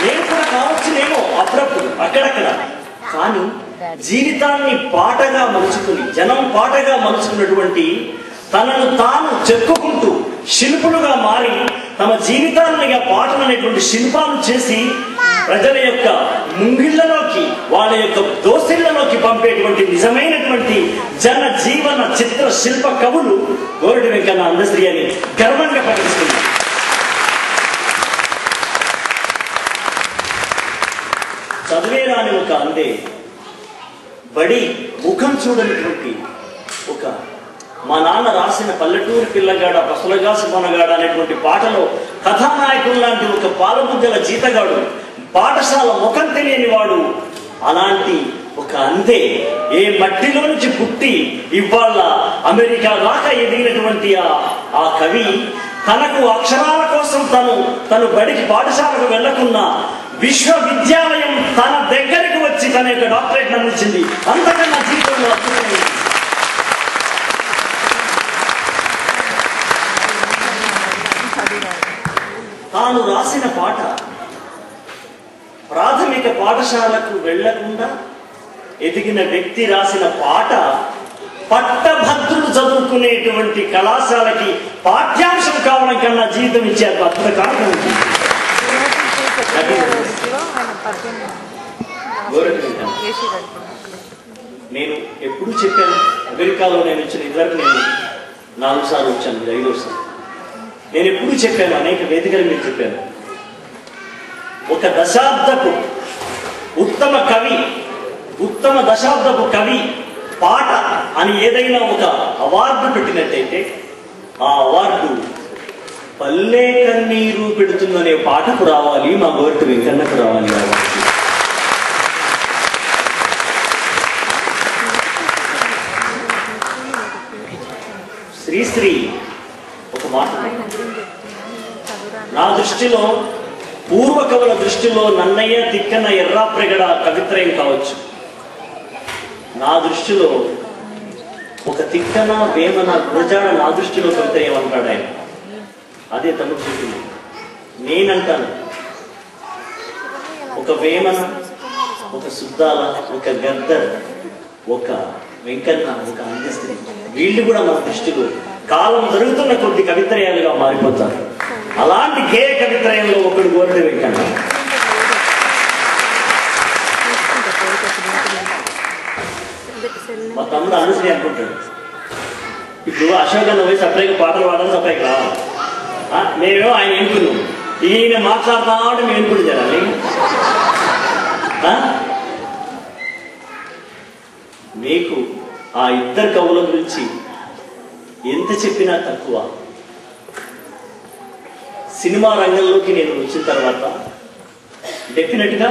నేను కూడా కావచ్చునేమో అప్పుడప్పుడు అక్కడక్కడ, కానీ జీవితాన్ని పాటగా మలుచుకుని, జనం పాటగా మలుచుకున్నటువంటి తనను తాను చెప్పుకుంటూ శిల్పులుగా మారి తమ జీవితాన్ని పాటలు అనేటువంటి శిల్పాలు చేసి ప్రజల యొక్క ముంగిళ్లలోకి, వాళ్ళ యొక్క దోసిళ్లలోకి పంపేటువంటి నిజమైనటువంటి జన జీవన చిత్ర శిల్ప కవులు గోరటి వెంకన్న అందశ్రీ అని గర్వంగా ప్రకటిస్తున్నారు. చదివేరాని ఒక అందే, బడి ముఖం చూడనటువంటి ఒక మా నాన్న రాసిన పల్లెటూరు పిల్లగాడ పసులగాసి మనగాడ అనేటువంటి పాటలో కథానాయకుడు లాంటి ఒక పాలబుద్దల జీతగాడు, పాఠశాల ముఖం తెలియని వాడు, అలాంటి ఒక అందే ఏ మట్టిలో నుంచి పుట్టి ఇవాళ అమెరికా దాకా ఎదిగినటువంటి ఆ కవి తనకు అక్షరాల కోసం తను బడికి పాఠశాలకు వెళ్లకున్నా విశ్వవిద్యాలయం తన దగ్గరికి వచ్చి తన యొక్క డాక్టరేట్ అందించింది. అంతకన్నా జీవితంలో అద్భుతమైంది. తాను రాసిన పాట ప్రాథమిక పాఠశాలకు వెళ్లకుండా ఎదిగిన వ్యక్తి రాసిన పాట పట్టభద్రులు చదువుకునేటువంటి కళాశాలకి పాఠ్యాంశం కావడం కన్నా జీవితం ఇచ్చే అద్భుత కారణం. నేను ఎప్పుడు చెప్పాను, అమెరికాలో నేను వచ్చిన ఇదివరకు నేను 4 సార్లు వచ్చాను, 5వ సారి. నేను ఎప్పుడు చెప్పాను, అనేక వేదికలు మీరు చెప్పాను, ఒక దశాబ్దపు ఉత్తమ కవి, ఉత్తమ దశాబ్దపు కవి పాట అని ఏదైనా ఒక అవార్డు పెట్టినట్టయితే ఆ అవార్డు పల్లె కన్నీరు పెడుతుందనే పాటకు రావాలి, మా గోరటి వెంకన్నకు రావాలి. శ్రీశ్రీ ఒక మాట, నా దృష్టిలో పూర్వ కవుల దృష్టిలో నన్నయ్య, తిక్కన, ఎర్రాప్రగడ కవిత్రయం కావచ్చు. నా దృష్టిలో ఒక తిక్కన, వేమన, గురజాడ నా దృష్టిలో కవిత్రయం అంటాడు ఆయన. అదే తమ్ముడు చెప్పింది. నేనంటాను ఒక వేమన, ఒక సుద్దాల, ఒక గద్దర్, ఒక వెంకన్న, ఒక అందశ్రీ, వీళ్ళు కూడా మన దృష్టిలో కాలం జరుగుతున్న కొద్ది కవిత్రయాలుగా మారిపోతారు. అలాంటి గేయ కవిత్రయంలో ఒకడు గోరటి వెంకన్న. మా తమ్ముడు అనుశ్రీ అనుకుంటాడు, ఇప్పుడు అశోకన్న పోయి సపరేట్గా పాటలు పాడాలి, సపరేట్గా రావాలి. మేమేమో ఆయన ఎన్నుకున్నాం, ఈయన మాట్లాడుతూ మేము ఎన్నుకుని చేయాలి. మీకు ఆ ఇద్దరు కవుల గురించి ఎంత చెప్పినా తక్కువ. సినిమా రంగంలోకి నేను వచ్చిన తర్వాత డెఫినెట్గా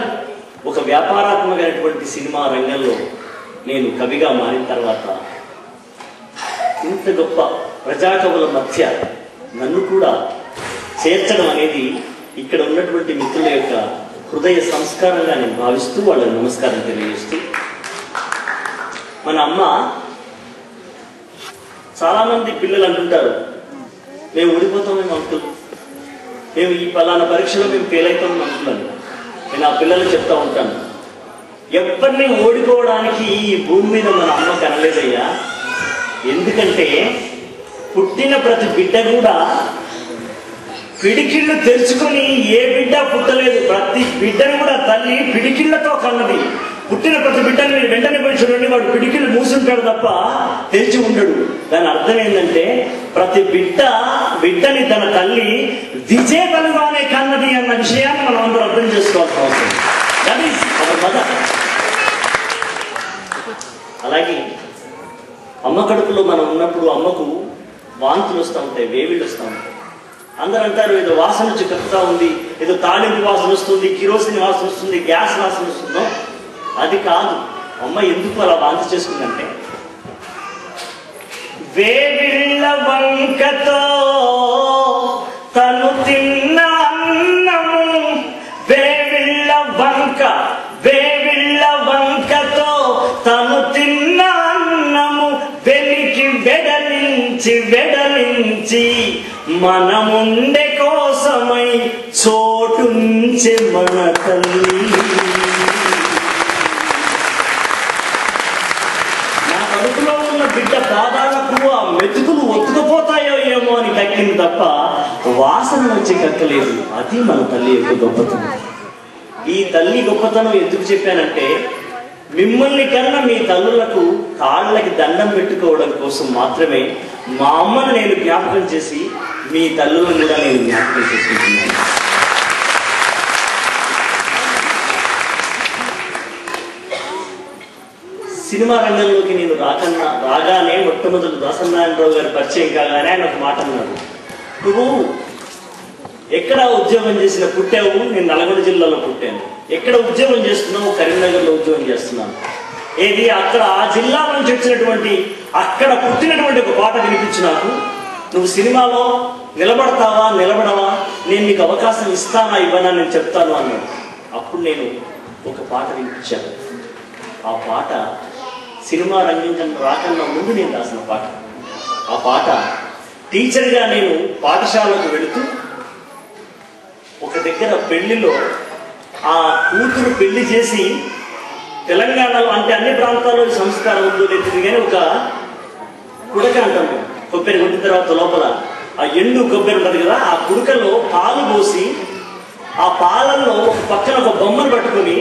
ఒక వ్యాపారాత్మకమైనటువంటి సినిమా రంగంలో నేను కవిగా మారిన తర్వాత ఇంత గొప్ప ప్రజాకవుల మధ్య నన్ను కూడా చేర్చడం అనేది ఇక్కడ ఉన్నటువంటి మిత్రుల యొక్క హృదయ సంస్కారంగా నేను భావిస్తూ వాళ్ళని నమస్కారం తెలియజేస్తూ, మన అమ్మ చాలామంది పిల్లలు అంటుంటారు, మేము ఓడిపోతామేమో అంకుల్, మేము ఈ పలానా పరీక్షలో మేము ఫెయిల్ అవుతామని అంటున్నాను. నేను ఆ పిల్లలు చెప్తా ఉంటాను, ఎవరిని ఓడిపోవడానికి ఈ భూమి మీద మన అమ్మ కనలేదయ్యా. ఎందుకంటే పుట్టిన ప్రతి బిడ్డ కూడా పిడికిళ్ళు తెరుచుకొని ఏ బిడ్డ పుట్టలేదు. ప్రతి బిడ్డను కూడా తల్లి పిడికిళ్లతో కన్నది. పుట్టిన ప్రతి బిడ్డని మీరు వెంటనే పోయి చూడండి, వాడు పిడికిళ్ళు మూసుంటాడు తప్ప తెరిచి ఉండడు. దాని అర్థం ఏంటంటే ప్రతి బిడ్డని తన తల్లి విజేతలుగానే కన్నది అన్న విషయాన్ని మనం అందరూ అర్థం చేసుకోవాల్సిన అవసరం. That is our mother. అలాగే అమ్మ కడుపులో మనం ఉన్నప్పుడు అమ్మకు వాంతులు వస్తూ ఉంటాయి, వేవిళ్ళు వస్తూ ఉంటాయి. అందరూ అంటారు ఏదో వాసన వచ్చి కక్కుతా ఉంది, ఏదో తాలింపు వాసన వస్తుంది, కిరోసిన్ వాసన వస్తుంది, గ్యాస్ వాసన వస్తుందో. అది కాదు. అమ్మ ఎందుకు అలా వాంతి చేసుకుందంటే వేవిళ్ళ వంకతో తను తిన్న అన్నము, వేవిళ్ళ వంకతో తను తిన్న అన్నము వెలికి వెడలించి మనముండే కోసమై చోట చోటుంచే మన తల్లి. నా కడుపులో ఉన్న బిడ్డ పాదాలకు ఆ మెతుకులు ఒత్తుకుపోతాయో ఏమో అని కక్కింది తప్ప వాసన వచ్చి కక్కలేదు. అది మన తల్లి యొక్క గొప్పతనం. ఈ తల్లి గొప్పతనం ఎందుకు చెప్పానంటే, మిమ్మల్ని కన్నా మీ తల్లులకు కాళ్ళకి దండం పెట్టుకోవడం కోసం మాత్రమే మా అమ్మను నేను జ్ఞాపకం చేసి మీ తల్లులను కూడా నేను జ్ఞాపకం చేసుకుంటున్నాను. సినిమా రంగంలోకి నేను రాగానే మొట్టమొదటి దాసనారాయణరావు గారి పరిచయం కాగానే ఆయన ఒక మాట అన్నాడు, నువ్వు ఎక్కడ ఉద్యోగం చేసిన పుట్టావు? నేను నల్గొండ జిల్లాలో పుట్టాను. ఎక్కడ ఉద్యోగం చేస్తున్నావు? కరీంనగర్లో ఉద్యోగం చేస్తున్నాను. ఏది అక్కడ ఆ జిల్లా నుంచి వచ్చినటువంటి అక్కడ పుట్టినటువంటి ఒక పాట వినిపించు నాకు. నువ్వు సినిమాలో నిలబడతావా నిలబడవా, నేను నీకు అవకాశం ఇస్తానా ఇవ్వనా నేను చెప్తాను అన్నాడు. అప్పుడు నేను ఒక పాట వినిపించాను. ఆ పాట సినిమా రంగం రాకన్నా ముందు నేను రాసిన పాట. ఆ పాట టీచర్గా నేను పాఠశాలకు వెళుతూ ఒక దగ్గర పెళ్లిలో ఆ కూతురు పెళ్లి చేసి, తెలంగాణలో అంటే అన్ని ప్రాంతాల్లో ఈ సంస్కారం ఉందో లేదు కానీ ఒక కుడక అంటాం, కొబ్బరి కొట్టిన తర్వాత లోపల ఆ ఎండు కొబ్బరి ఉంటుంది కదా, ఆ కుడకలో పాలు పోసి ఆ పాలల్లో ఒక పక్కన ఒక బొమ్మను పట్టుకుని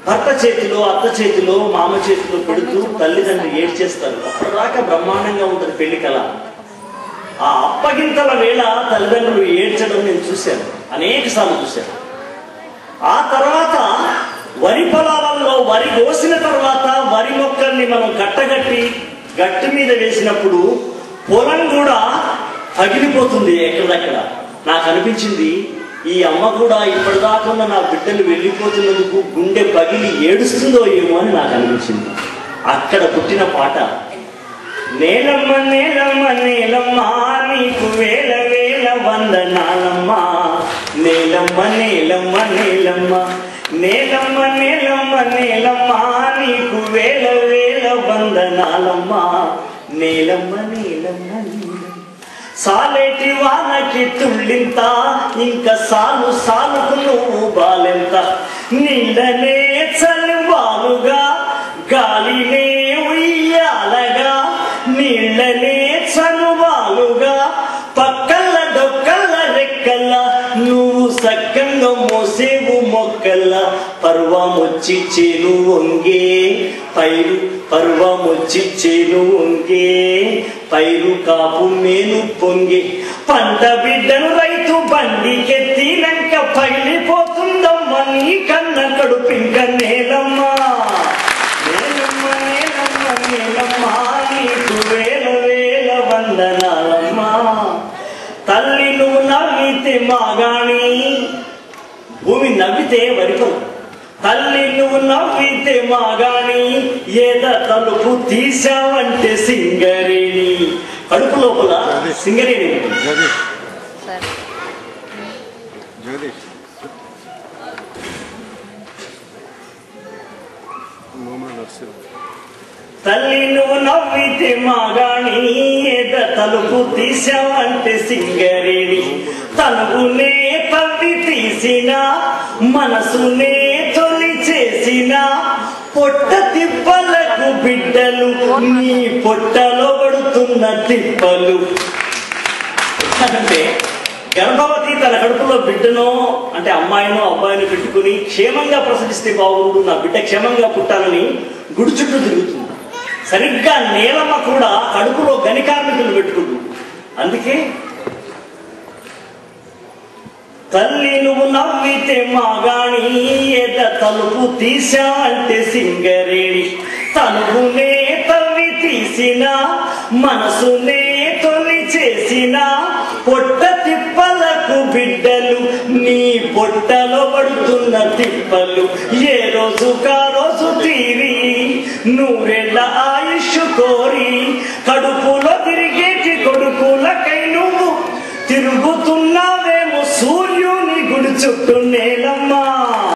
భర్త చేతిలో అత్త చేతిలో మామ చేతిలో పెడుతూ తల్లిదండ్రులు ఏడ్చేస్తారు. అప్పటిదాకా బ్రహ్మాండంగా ఉంటుంది పెళ్లి కళ. ఆ అప్పగింతల వేళ తల్లిదండ్రులు ఏడ్చడం నేను చూశాను, అనేక సార్లు చూశాను. ఆ తర్వాత వరి పొలాలలో వరి కోసిన తర్వాత వరి మొక్కల్ని మనం కట్టగట్టి గట్టి మీద వేసినప్పుడు పొలం కూడా పగిలిపోతుంది ఎక్కడదక్కడ. నాకు అనిపించింది, ఈ అమ్మ కూడా ఇప్పటిదాకా నా బిడ్డలు వెళ్ళిపోతున్నందుకు గుండె పగిలి ఏడుస్తుందో ఏమో అని నాకు అనిపించింది. అక్కడ పుట్టిన పాట, నేలమ్మ నేలమ్మ నేలమ్మ నీకు వేల వేల వందనాలమ్మ, నేలమ్మ నేలమ్మ నేలమ్మ నేలమ్మ నేలమ్మ నేలమ్మ నీకు వేల వేల వందనాలమ్మ, నేలమ్మ నేలమ్మ నేలమ్మ. సాలేటి వానకి తుళ్ళింత, ఇంకా సాలు సాలుకు నువ్వు బాలెంత, నీళ్ళనే చలివాలుగా గాలినే ఉయ్యాలగా, నీళ్ళనే చనువాలుగా పక్కల డొక్కల రెక్కల నువ్వు సక్కంగా మోసేవు మొక్కల, పర్వమొచ్చి చేను వంగే పైరు, పర్వమొచ్చి చేను వంగే పైరు కాపు మేను పొంగే, పంట బిడ్డను రైతు బండికెత్తినంక పగిలిపోతుందమ్మ నీ కన్న కడుపింక, నేలమ్మ నేలమ్మ నేలమ్మ నేలమ్మ నీకు వేల వేల వందనాలమ్మ. తల్లి నువ్వు నవ్వితే మాగాణి, భూమి నవ్వితే వరిపడు, తల్లి నువ్వు నవ్వితే మాగాణి, ఏద తలుపు తీసావంటే సింగరేణి. కడుపు లోపల సింగరేణి తల్లి నువ్వు నవ్వితే మాగాణి, ఏద తలుపు తీసావంటే సింగరేణి. తలుపునే తవ్వి తీసిన మనసునే తొలి చేసిన, పొట్ట తిప్పలకు బిడ్డలు నీ పొట్టలో పడుతున్న తిప్పలు. అంటే గర్భవతి తన కడుపులో బిడ్డనో అంటే అమ్మాయినో అబ్బాయిని పెట్టుకుని క్షేమంగా ప్రసవిస్తే బాగుండు, నా బిడ్డ క్షేమంగా పుట్టాలని గుడి చుట్టూ తిరుగుతుంది. సరిగ్గా నేలమ్మ కూడా కడుపులో గని కార్మికులు పెట్టుకుంటుంది. అందుకే తల్లి నువ్వు నవ్వితే మాగాణి, ఏద తలుపు తీసావంటే సింగరేణి. తలుపునే తవ్వి తీసిన మనసునే తొలి చేసిన, పొట్ట తిప్పలకు బిడ్డలు నీ పొట్టలో పడుతున్న తిప్పలు. ఏ రోజు కా రోజు తీరి నూరెళ్ళ ఆయుష్ కోరి కడుపు